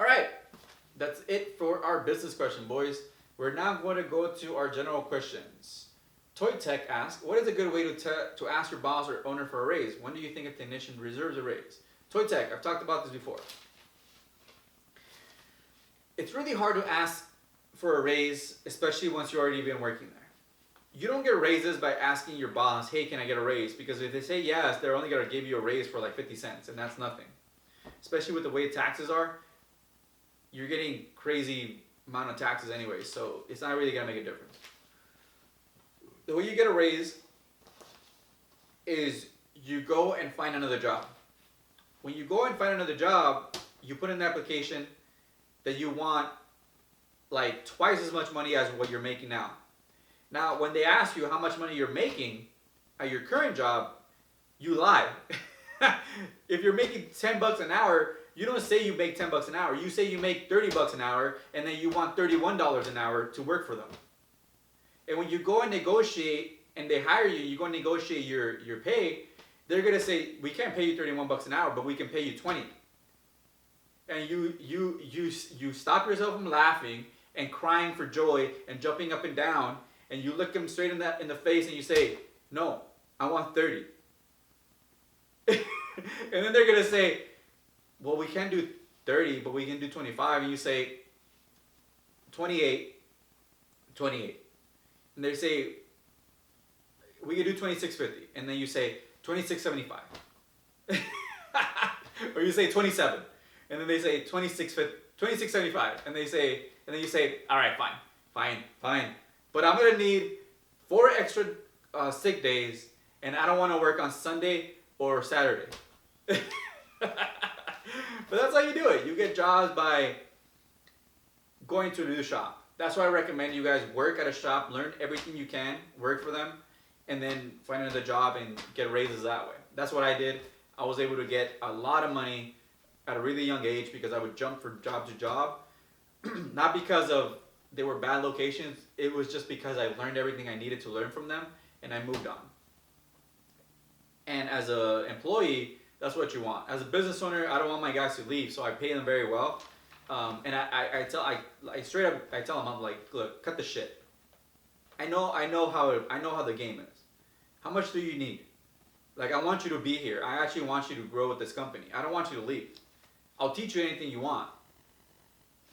All right, that's it for our business question, boys. We're now going to go to our general questions. Toy Tech asks, what is a good way to ask your boss or owner for a raise? When do you think a technician deserves a raise? Toy Tech, I've talked about this before. It's really hard to ask for a raise, especially once you've already been working there. You don't get raises by asking your boss, hey, can I get a raise? Because if they say yes, they're only going to give you a raise for like 50 cents, and that's nothing. Especially with the way taxes are, you're getting crazy amount of taxes anyway, so it's not really going to make a difference. The way you get a raise is you go and find another job. When you go and find another job, you put in the application that you want like twice as much money as what you're making now. Now, when they ask you how much money you're making at your current job, you lie. If you're making 10 bucks an hour, you don't say you make 10 bucks an hour. You say you make 30 bucks an hour, and then you want $31 an hour to work for them. And when you go and negotiate and they hire you, you go and negotiate your pay, they're going to say, we can't pay you 31 bucks an hour, but we can pay you 20. And you stop yourself from laughing and crying for joy and jumping up and down, and you look them straight in the face and you say, no, I want 30. And then they're going to say, well, we can't do 30, but we can do 25. And you say, 28. And they say, we can do 26.50. And then you say, 26.75. Or you say 27. And then they say 26.75. And then you say, all right, fine. But I'm going to need 4 extra sick days, and I don't want to work on Sunday or Saturday. But that's how you do it. You get jobs by going to a new shop. That's why I recommend you guys work at a shop, learn everything you can, work for them, and then find another job and get raises that way. That's what I did. I was able to get a lot of money at a really young age because I would jump from job to job. Not because of they were bad locations. It was just because I learned everything I needed to learn from them, and I moved on. And as an employee, that's what you want. As a business owner, I don't want my guys to leave, so I pay them very well. And I tell them, I'm like, look, cut the shit. I know how the game is. How much do you need? Like, I want you to be here. I actually want you to grow with this company. I don't want you to leave. I'll teach you anything you want.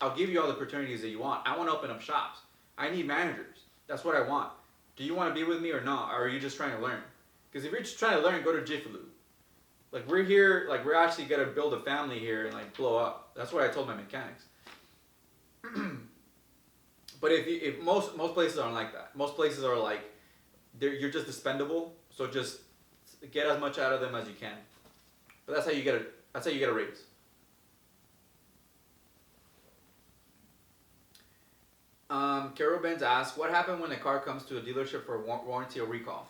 I'll give you all the opportunities that you want. I want to open up shops. I need managers. That's what I want. Do you want to be with me or not? Or are you just trying to learn? Because if you're just trying to learn, go to Jiffy Lube. Like, we're here, like, we're actually going to build a family here and, like, blow up. That's what I told my mechanics. But if most places aren't like that. Most places are like, you're just expendable, so just get as much out of them as you can. But that's how you get a raise. Carol Benz asks, what happened when a car comes to a dealership for warranty or recall?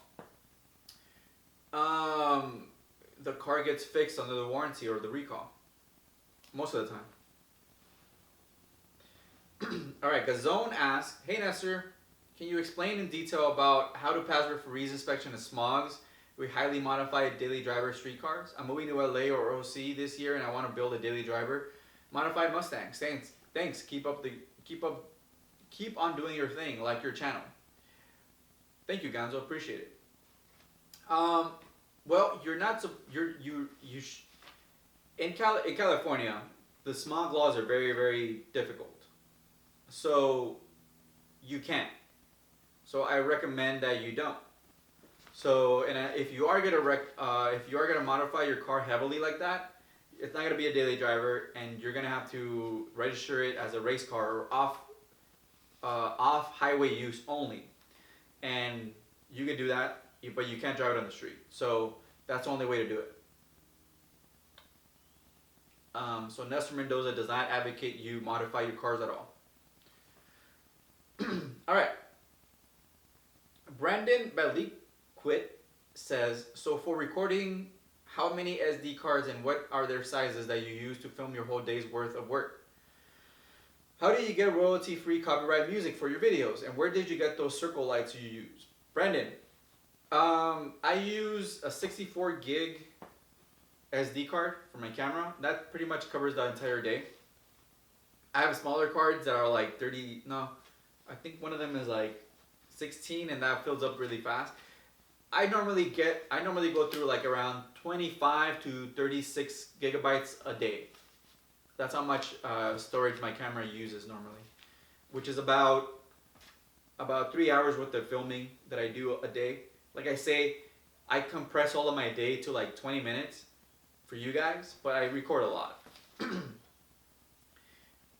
The car gets fixed under the warranty or the recall. Most of the time. Alright, Gazone asks, hey Nestor, can you explain in detail about how to pass referees inspection of smogs with highly modified daily driver streetcars? I'm moving to LA or OC this year and I want to build a daily driver modified Mustang. Thanks. Keep on doing your thing, like your channel. Thank you, Gonzo. Appreciate it. Well, in California, the smog laws are very, very difficult. So you can't. So I recommend that you don't. So, and if you are gonna modify your car heavily like that, it's not gonna be a daily driver, and you're gonna have to register it as a race car or off highway use only. And you can do that, but you can't drive it on the street. So that's the only way to do it. So Nestor Mendoza does not advocate you modify your cars at all. All right. Brandon Baliquit says, so for recording, how many SD cards and what are their sizes that you use to film your whole day's worth of work? How do you get royalty-free copyright music for your videos? And where did you get those circle lights you use? Brandon, I use a 64 gig SD card for my camera. That pretty much covers the entire day. I have smaller cards that are like 30. No, I think one of them is like 16, and that fills up really fast. I normally go through like around 25 to 36 gigabytes a day. That's how much storage my camera uses normally, which is about 3 hours worth of filming that I do a day. Like I say, I compress all of my day to like 20 minutes for you guys, but I record a lot.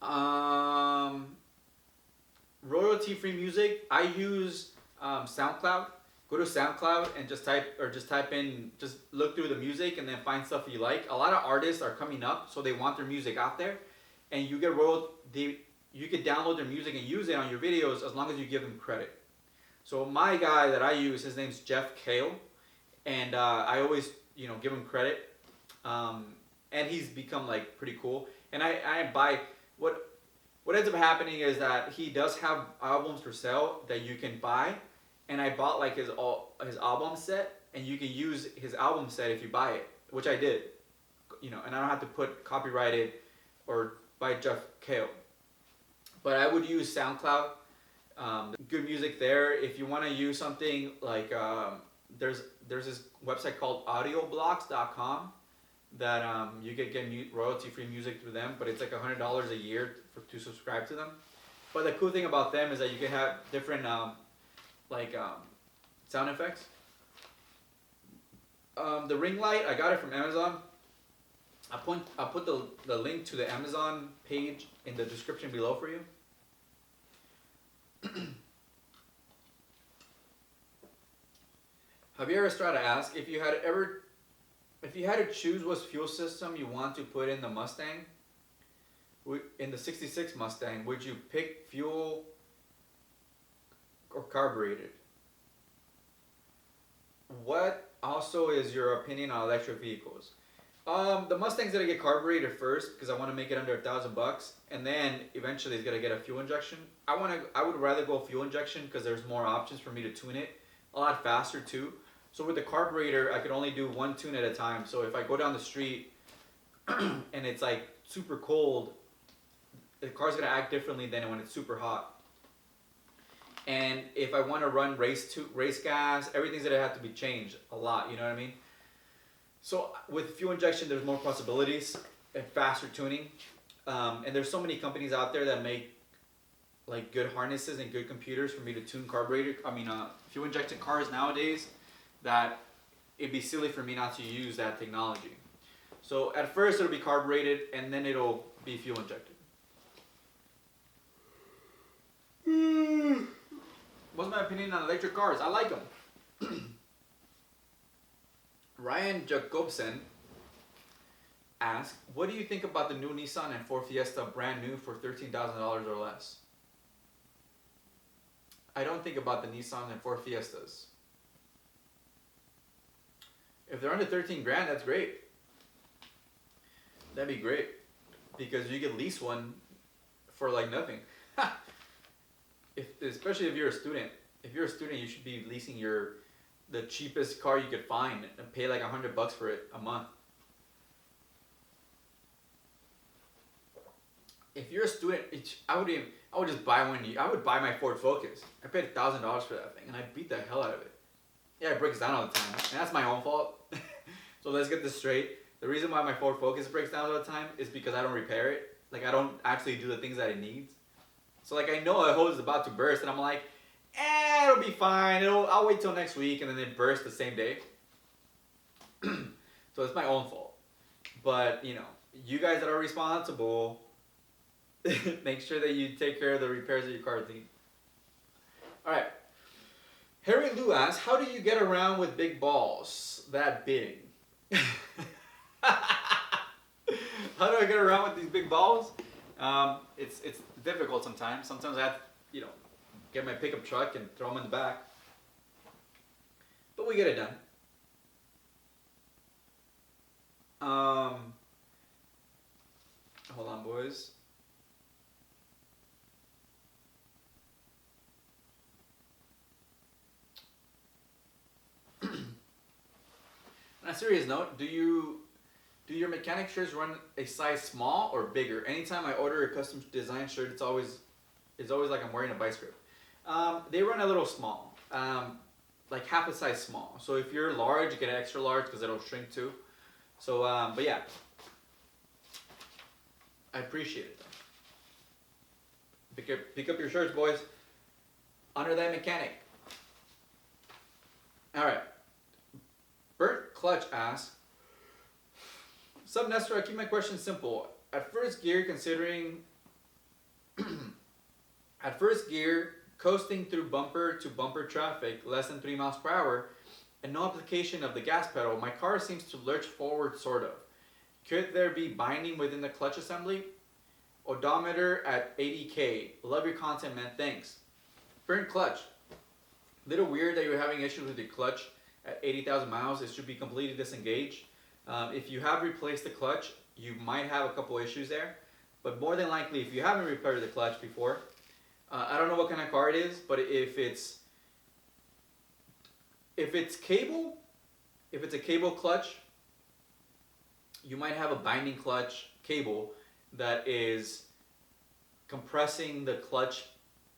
um, Royalty free music. I use SoundCloud. Go to SoundCloud and just type in, just look through the music and then find stuff you like. A lot of artists are coming up, so they want their music out there, and you get you could download their music and use it on your videos as long as you give them credit. So my guy that I use, his name's Jeff Kale, and I always give him credit, and he's become like pretty cool. And I buy what ends up happening is that he does have albums for sale that you can buy, and I bought like his album set, and you can use his album set if you buy it, which I did, and I don't have to put copyrighted or by Jeff Kale. But I would use SoundCloud. Good music there. If you want to use something like there's this website called audioblocks.com that you could get royalty free music through them, but it's like $100 a year to subscribe to them. But the cool thing about them is that you can have different sound effects. The ring light, I got it from Amazon. I'll put the link to the Amazon page in the description below for you. Have you ever tried to ask if you had to choose what fuel system you want to put in the Mustang? In the 66 Mustang, would you pick fuel or carbureted? What also is your opinion on electric vehicles? The Mustang's gonna get carbureted first because I want to make it under $1,000, and then eventually it's gonna get a fuel injection. I would rather go fuel injection because there's more options for me to tune it a lot faster too. So with the carburetor, I could only do one tune at a time. So if I go down the street and it's like super cold, the car's gonna act differently than when it's super hot. And if I want to run race gas, everything's gonna have to be changed a lot. You know what I mean? So with fuel injection, there's more possibilities and faster tuning. And there's so many companies out there that make like good harnesses and good computers for me to tune fuel injected cars nowadays, that it'd be silly for me not to use that technology. So at first it'll be carbureted, and then it'll be fuel injected. What's my opinion on electric cars? I like them. Ryan Jacobson asked, what do you think about the new Nissan and Ford Fiesta brand new for $13,000 or less? I don't think about the Nissan and Ford Fiestas. If they're under 13 grand, that's great. That'd be great, because you could lease one for like nothing. Especially if you're a student. If you're a student, you should be leasing the cheapest car you could find and pay like $100 for it a month. If you're a student, I would just buy one. I would buy my Ford Focus. I paid $1,000 for that thing, and I beat the hell out of it. Yeah, it breaks down all the time, and that's my own fault. So let's get this straight. The reason why my Ford Focus breaks down all the time is because I don't repair it. Like, I don't actually do the things that it needs. So like, I know a hose is about to burst, and I'm like, it'll be fine. I'll wait till next week, and then it bursts the same day. So it's my own fault. But you guys that are responsible, make sure that you take care of the repairs that your car needs. All right. Harry Lou asks, how do you get around with big balls that big? How do I get around with these big balls? It's difficult sometimes. Sometimes I have to, get my pickup truck and throw them in the back. But we get it done. Hold on, boys. On a serious note, do you Do your mechanic shirts run a size small or bigger? Anytime I order a custom design shirt, it's always like I'm wearing a vice grip. They run a little small, like half a size small. So if you're large, you get an extra large because it'll shrink too. So, but yeah, I appreciate it though. Pick up your shirts, boys. Under that mechanic. All right. Burnt Clutch asks, "Sup, Nestor? I keep my question simple. At first gear, coasting through bumper to bumper traffic, less than 3 miles per hour, and no application of the gas pedal, my car seems to lurch forward, sort of. Could there be binding within the clutch assembly? Odometer at 80K. Love your content, man. Thanks." Burnt Clutch. Little weird that you're having issues with your clutch at 80,000 miles. It should be completely disengaged. If you have replaced the clutch, you might have a couple issues there. But more than likely, if you haven't repaired the clutch before, I don't know what kind of car it is, but if it's cable, if it's a cable clutch, you might have a binding clutch cable that is compressing the clutch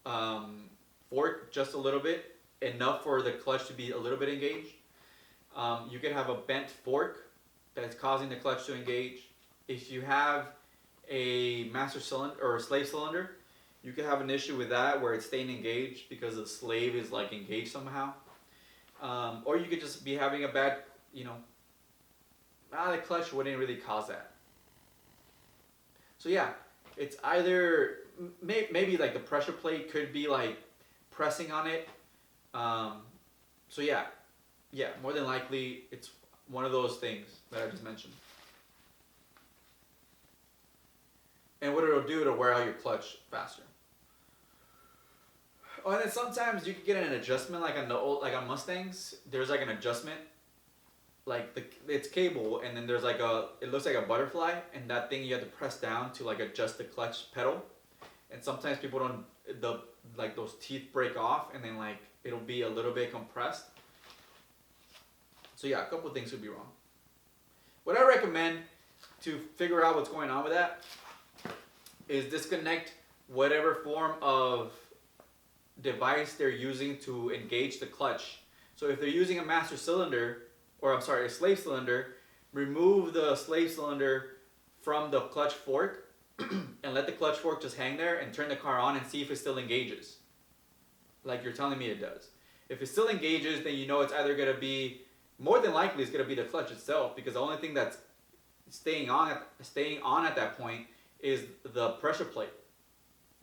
fork just a little bit, enough for the clutch to be a little bit engaged. You could have a bent fork that's causing the clutch to engage. If you have a master cylinder or a slave cylinder, you could have an issue with that where it's staying engaged because the slave is like engaged somehow. Or you could just be having a bad, the clutch wouldn't really cause that. So yeah, it's either, maybe like the pressure plate could be like pressing on it. So yeah, more than likely it's one of those things that I just mentioned. And what it'll do, it'll wear out your clutch faster. Oh, and then sometimes you can get an adjustment, like on Mustangs. There's like an adjustment, like it's cable, and then there's like it looks like a butterfly, and that thing you have to press down to like adjust the clutch pedal. And sometimes people don't, those teeth break off, and then like it'll be a little bit compressed. So yeah, a couple of things could be wrong. What I recommend to figure out what's going on with that is disconnect whatever form of device they're using to engage the clutch. So if they're using a master cylinder, a slave cylinder, remove the slave cylinder from the clutch fork and let the clutch fork just hang there and turn the car on and see if it still engages. Like you're telling me it does. If it still engages, then you know it's either going to be, more than likely it's going to be the clutch itself, because the only thing that's staying on at that point is the pressure plate.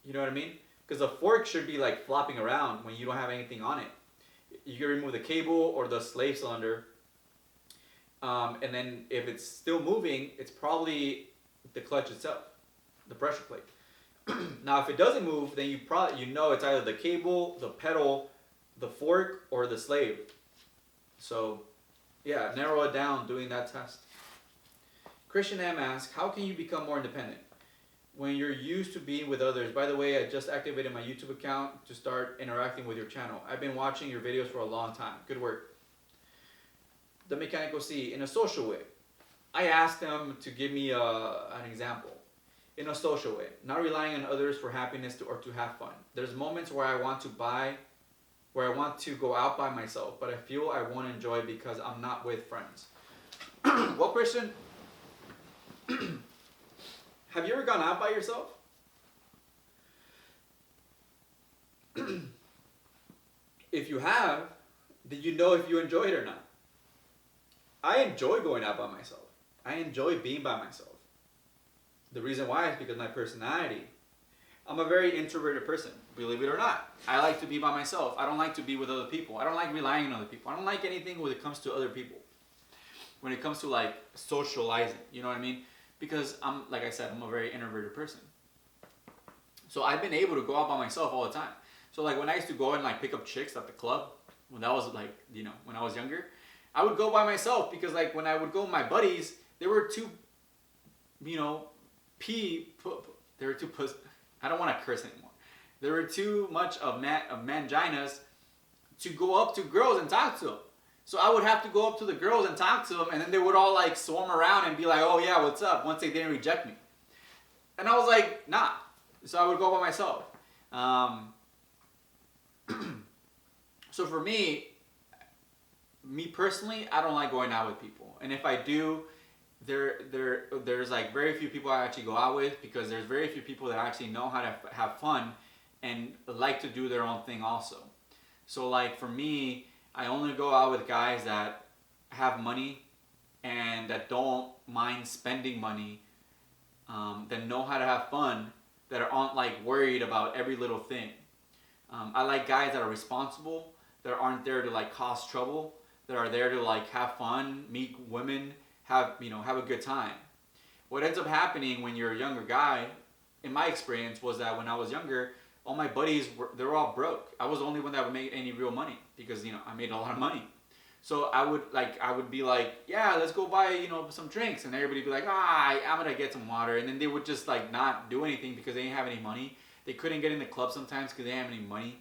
You know what I mean? Because the fork should be like flopping around when you don't have anything on it. You can remove the cable or the slave cylinder, and then if it's still moving, it's probably the clutch itself, the pressure plate. Now, if it doesn't move, then you know it's either the cable, the pedal, the fork, or the slave. So, yeah, narrow it down doing that test. Christian M asks, how can you become more independent when you're used to being with others? By the way, I just activated my YouTube account to start interacting with your channel. I've been watching your videos for a long time. Good work. The Mechanical C, in a social way. I asked them to give me an example. In a social way, not relying on others for happiness or to have fun. There's moments where I want to go out by myself, but I feel I won't enjoy because I'm not with friends. Well, Christian, have you ever gone out by yourself? If you have, then you know if you enjoy it or not. I enjoy going out by myself. I enjoy being by myself. The reason why is because my personality. I'm a very introverted person, believe it or not. I like to be by myself. I don't like to be with other people. I don't like relying on other people. I don't like anything when it comes to other people. When it comes to like socializing, you know what I mean? Because like I said, I'm a very introverted person. So I've been able to go out by myself all the time. So like when I used to go and like pick up chicks at the club, when that was like, when I was younger, I would go by myself because like when I would go with my buddies, there were two, I don't want to curse anymore. There were too much of manginas to go up to girls and talk to them. So I would have to go up to the girls and talk to them, and then they would all like swarm around and be like, "Oh yeah, what's up?" Once they didn't reject me, and I was like, "Nah." So I would go by myself. Um, so for me personally, I don't like going out with people, and if I do, there's like very few people I actually go out with, because there's very few people that actually know how to have fun and like to do their own thing also. So like for me, I only go out with guys that have money and that don't mind spending money, that know how to have fun, that aren't like worried about every little thing. I like guys that are responsible, that aren't there to like cause trouble, that are there to like have fun, meet women, have a good time. What ends up happening when you're a younger guy, in my experience, was that when I was younger, all my buddies they were all broke. I was the only one that would make any real money, because I made a lot of money. So I would be like, yeah, let's go buy some drinks, and everybody would be like, I'm gonna get some water, and then they would just like not do anything because they didn't have any money. They couldn't get in the club sometimes because they didn't have any money,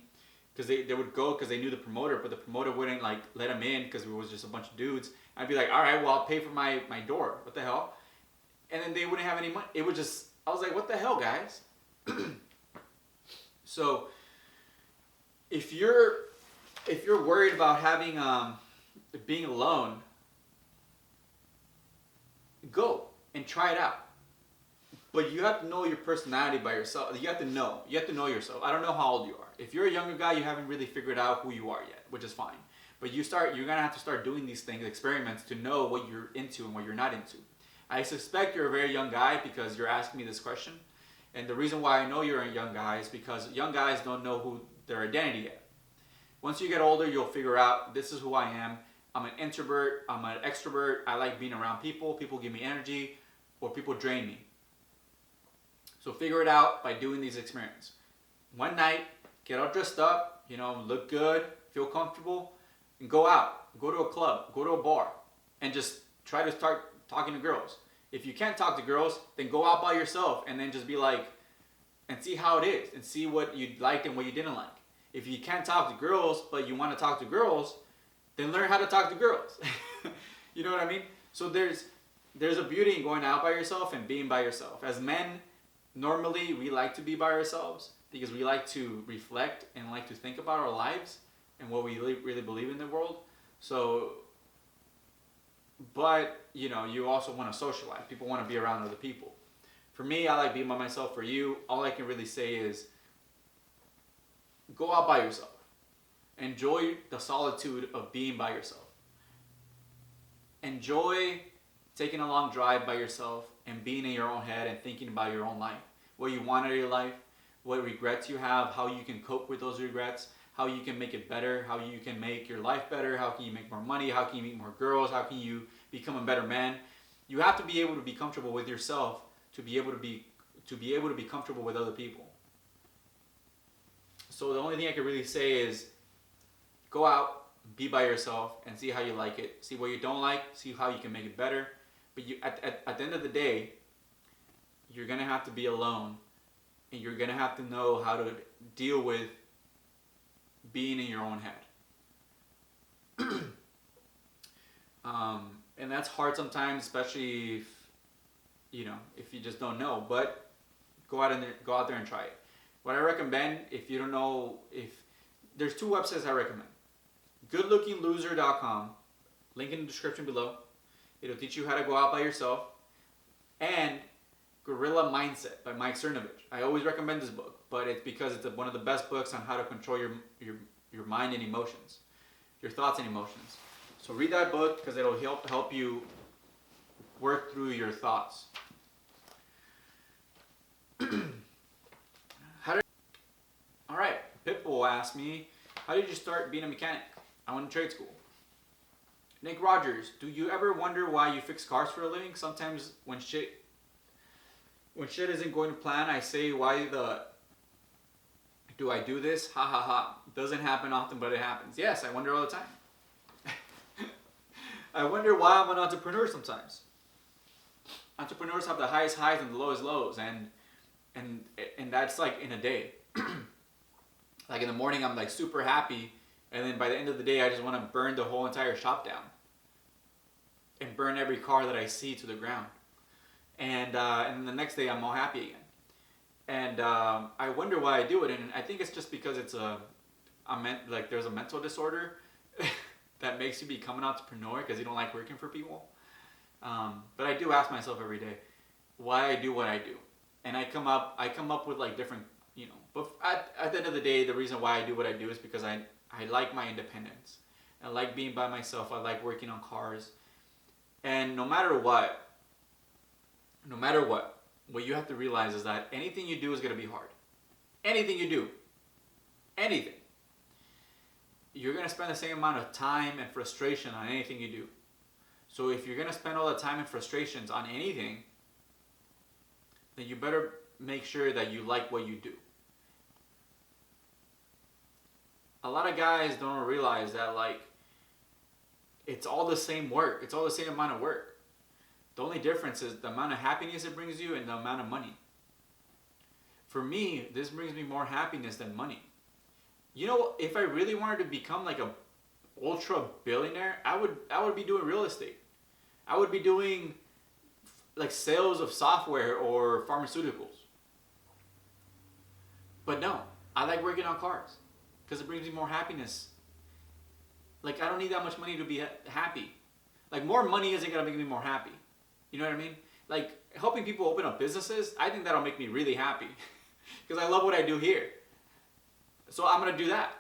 because they would go because they knew the promoter, but the promoter wouldn't like let them in because it was just a bunch of dudes. I'd be like, all right, well, I'll pay for my door. What the hell? And then they wouldn't have any money. It would just, I was like, what the hell, guys? So if you're worried about having being alone, go and try it out. But you have to know your personality by yourself. You have to know yourself. I don't know how old you are. If you're a younger guy, you haven't really figured out who you are yet, which is fine. But you're gonna have to start doing these things, experiments, to know what you're into and what you're not into. I suspect you're a very young guy because you're asking me this question. And the reason why I know you're a young guy is because young guys don't know who their identity yet. Once you get older, you'll figure out, this is who I am. I'm an introvert, I'm an extrovert, I like being around people, people give me energy, or people drain me. So figure it out by doing these experiments. One night, get all dressed up, look good, feel comfortable, and go out. Go to a club, go to a bar, and just try to start talking to girls. If you can't talk to girls, then go out by yourself and then just be like, and see how it is, and see what you liked and what you didn't like. If you can't talk to girls, but you want to talk to girls, then learn how to talk to girls. You know what I mean? So there's a beauty in going out by yourself and being by yourself. As men, normally we like to be by ourselves because we like to reflect and like to think about our lives and what we really believe in the world. So, but you also want to socialize. People want to be around other people. For me, I like being by myself. For you, all I can really say is go out by yourself. Enjoy the solitude of being by yourself. Enjoy taking a long drive by yourself and being in your own head and thinking about your own life. What you want out of your life, what regrets you have, how you can cope with those regrets, how you can make it better, how you can make your life better, how can you make more money, how can you meet more girls, how can you become a better man. You have to be able to be comfortable with yourself to be able to be comfortable with other people. So the only thing I can really say is go out, be by yourself, and see how you like it. See what you don't like, see how you can make it better. But at the end of the day, you're going to have to be alone, and you're going to have to know how to deal with being in your own head. And that's hard sometimes, especially if you just don't know. But go out there and try it. What I recommend, if you don't know, there's two websites I recommend. GoodLookingLoser.com, link in the description below. It'll teach you how to go out by yourself. And Gorilla Mindset by Mike Cernovich. I always recommend this book, but it's because it's one of the best books on how to control your mind and emotions, your thoughts and emotions. So read that book because it'll help you work through your thoughts. All right, Pitbull asked me, how did you start being a mechanic? I went to trade school. Nick Rogers, do you ever wonder why you fix cars for a living? Sometimes when shit isn't going to plan, I say, do I do this? Ha ha ha. Doesn't happen often, but it happens. Yes, I wonder all the time. I wonder why I'm an entrepreneur sometimes. Entrepreneurs have the highest highs and the lowest lows, and that's like in a day. Like in the morning, I'm like super happy, And then by the end of the day, I just want to burn the whole entire shop down and burn every car that I see to the ground. And then the next day, I'm all happy again. And I wonder why I do it. And I think it's just because it's there's a mental disorder that makes you become an entrepreneur because you don't like working for people. But I do ask myself every day why I do what I do, and I come up with like different, But at the end of the day, the reason why I do what I do is because I like my independence. I like being by myself. I like working on cars, and no matter what, what you have to realize is that anything you do is gonna be hard. Anything you do, anything. You're going to spend the same amount of time and frustration on anything you do. So if you're going to spend all the time and frustrations on anything, then you better make sure that you like what you do. A lot of guys don't realize that it's all the same work. It's all the same amount of work. The only difference is the amount of happiness it brings you and the amount of money. For me, this brings me more happiness than money. If I really wanted to become like a ultra billionaire, I would be doing real estate. I would be doing like sales of software or pharmaceuticals. But no, I like working on cars because it brings me more happiness. Like I don't need that much money to be happy. Like more money isn't gonna make me more happy. You know what I mean? Like helping people open up businesses, I think that'll make me really happy because I love what I do here. So I'm going to do that.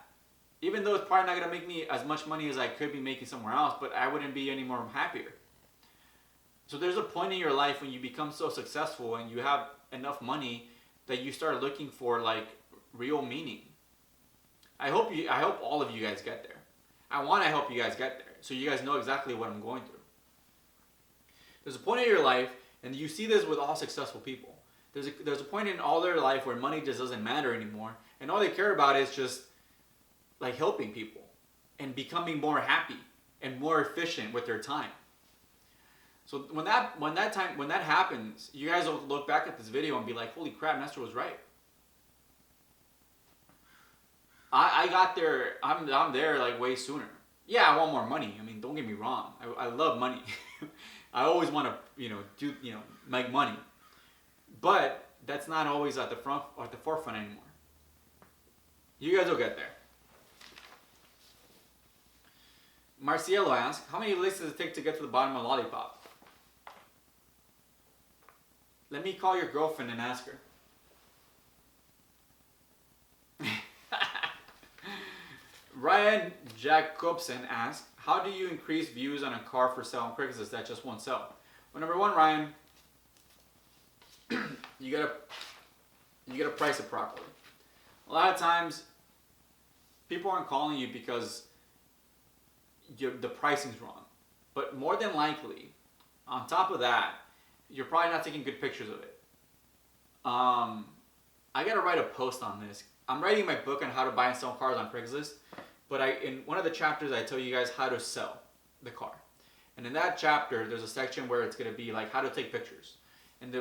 Even though it's probably not going to make me as much money as I could be making somewhere else, but I wouldn't be any more happier. So there's a point in your life when you become so successful and you have enough money that you start looking for like real meaning. I hope all of you guys get there. I want to help you guys get there so you guys know exactly what I'm going through. There's a point in your life, and you see this with all successful people. There's a point in all their life where money just doesn't matter anymore. And all they care about is just like helping people and becoming more happy and more efficient with their time. So when that happens, you guys will look back at this video and be like, holy crap, Nestor was right. I got there, I'm there like way sooner. Yeah, I want more money. I mean, don't get me wrong. I love money. I always want to, make money. But that's not always at the forefront anymore. You guys will get there. Marcielo asks, how many licks does it take to get to the bottom of a lollipop? Let me call your girlfriend and ask her. Ryan Jacobson asks, how do you increase views on a car for sale on Craigslist that just won't sell? Well, number one, Ryan, you gotta price it properly. A lot of times, people aren't calling you because the pricing's wrong. But more than likely, on top of that, you're probably not taking good pictures of it. I gotta write a post on this. I'm writing my book on how to buy and sell cars on Craigslist, but in one of the chapters I tell you guys how to sell the car. And in that chapter, there's a section where it's gonna be like how to take pictures. And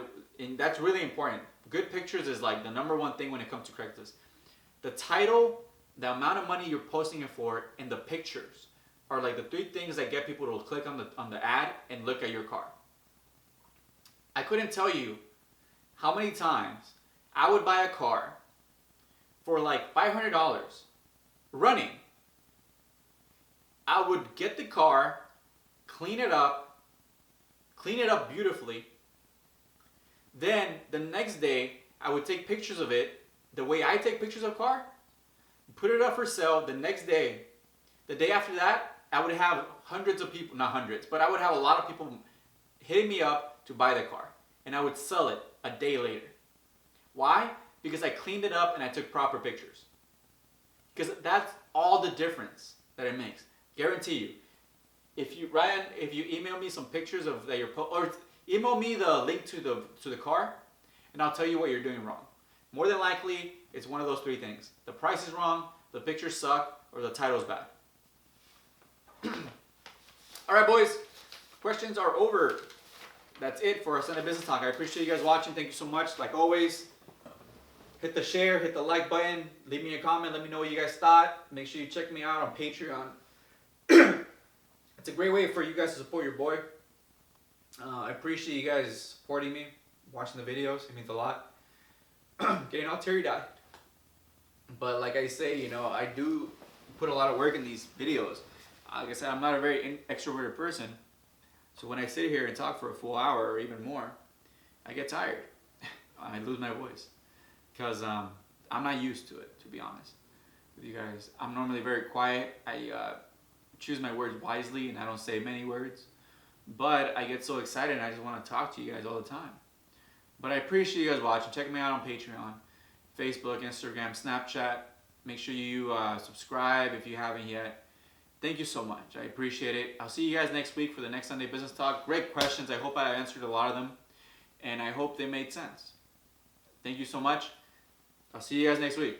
that's really important. Good pictures is like the number one thing when it comes to Craigslist. The title, the amount of money you're posting it for, and the pictures are like the three things that get people to click on the ad and look at your car. I couldn't tell you how many times I would buy a car for like $500 running. I would get the car, clean it up beautifully. Then the next day, I would take pictures of it the way I take pictures of a car, put it up for sale the next day. The day after that, I would have hundreds of people, not hundreds, but I would have a lot of people hitting me up to buy the car. And I would sell it a day later. Why? Because I cleaned it up and I took proper pictures. Because that's all the difference that it makes. Guarantee you. If you email me some pictures of that or email me the link to the car, and I'll tell you what you're doing wrong. More than likely, it's one of those three things. The price is wrong, the pictures suck, or the title's bad. All right, boys. Questions are over. That's it for our Sunday Business Talk. I appreciate you guys watching. Thank you so much. Like always, hit hit the share, hit the like button, leave me a comment, let me know what you guys thought. Make sure you check me out on Patreon. It's a great way for you guys to support your boy. I appreciate you guys supporting me, watching the videos. It means a lot. Getting all teary-eyed. But like I say, you know, I do put a lot of work in these videos. Like I said, I'm not a very extroverted person. So when I sit here and talk for a full hour or even more, I get tired. I lose my voice. Because I'm not used to it, to be honest with you guys. I'm normally very quiet. I choose my words wisely and I don't say many words. But I get so excited and I just want to talk to you guys all the time. But I appreciate you guys watching. Check me out on Patreon, Facebook, Instagram, Snapchat. Make sure you subscribe if you haven't yet. Thank you so much. I appreciate it. I'll see you guys next week for the next Sunday Business Talk. Great questions. I hope I answered a lot of them. And I hope they made sense. Thank you so much. I'll see you guys next week.